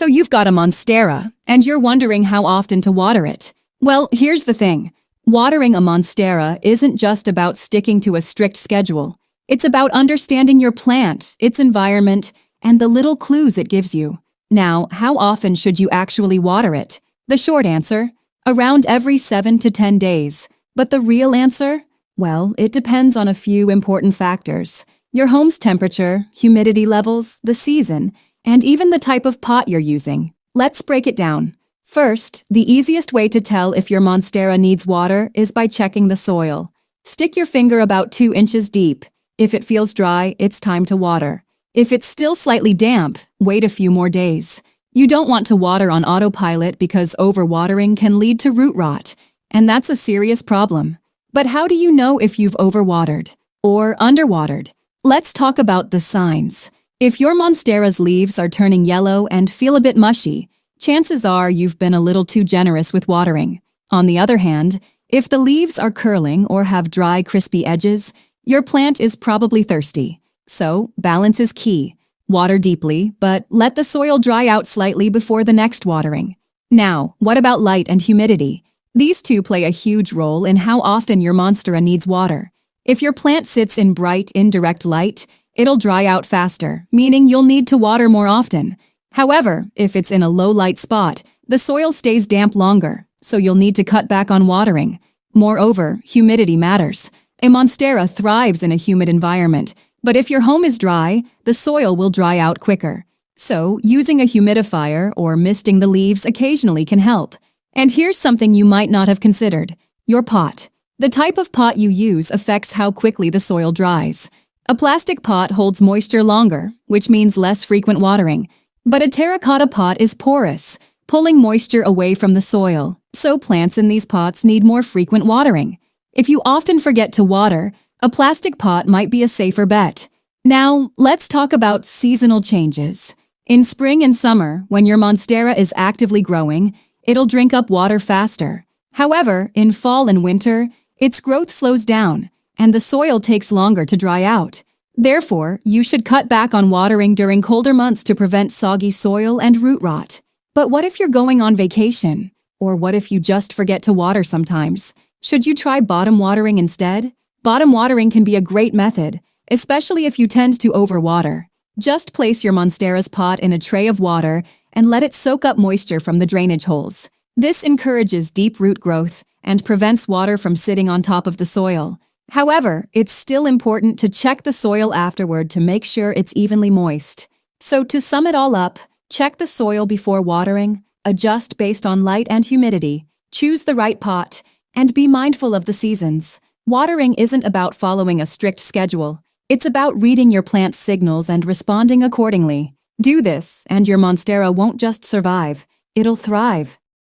So you've got a Monstera, and you're wondering how often to water it. Well, here's the thing. Watering a Monstera isn't just about sticking to a strict schedule. It's about understanding your plant, its environment, and the little clues it gives you. Now, how often should you actually water it? The short answer, around every 7 to 10 days. But the real answer? Well, it depends on a few important factors. Your home's temperature, humidity levels, the season, and even the type of pot you're using. Let's break it down. First, the easiest way to tell if your Monstera needs water is by checking the soil. Stick your finger about 2 inches deep. If it feels dry, it's time to water. If it's still slightly damp, wait a few more days. You don't want to water on autopilot because overwatering can lead to root rot, and that's a serious problem. But how do you know if you've overwatered or underwatered? Let's talk about the signs. If your Monstera's leaves are turning yellow and feel a bit mushy, chances are you've been a little too generous with watering. On the other hand, if the leaves are curling or have dry, crispy edges, your plant is probably thirsty. So, balance is key. Water deeply, but let the soil dry out slightly before the next watering. Now, what about light and humidity? These two play a huge role in how often your Monstera needs water. If your plant sits in bright, indirect light, it'll dry out faster, meaning you'll need to water more often. However, if it's in a low-light spot, the soil stays damp longer, so you'll need to cut back on watering. Moreover, humidity matters. A Monstera thrives in a humid environment, but if your home is dry, the soil will dry out quicker. So, using a humidifier or misting the leaves occasionally can help. And here's something you might not have considered: your pot. The type of pot you use affects how quickly the soil dries. A plastic pot holds moisture longer, which means less frequent watering. But a terracotta pot is porous, pulling moisture away from the soil, so plants in these pots need more frequent watering. If you often forget to water, a plastic pot might be a safer bet. Now, let's talk about seasonal changes. In spring and summer, when your Monstera is actively growing, it'll drink up water faster. However, in fall and winter, its growth slows down, and the soil takes longer to dry out. Therefore, you should cut back on watering during colder months to prevent soggy soil and root rot. But what if you're going on vacation? Or what if you just forget to water sometimes? Should you try bottom watering instead? Bottom watering can be a great method, especially if you tend to overwater. Just place your Monstera's pot in a tray of water and let it soak up moisture from the drainage holes. This encourages deep root growth and prevents water from sitting on top of the soil. However, it's still important to check the soil afterward to make sure it's evenly moist. So to sum it all up, check the soil before watering, adjust based on light and humidity, choose the right pot, and be mindful of the seasons. Watering isn't about following a strict schedule. It's about reading your plant's signals and responding accordingly. Do this, and your Monstera won't just survive, it'll thrive.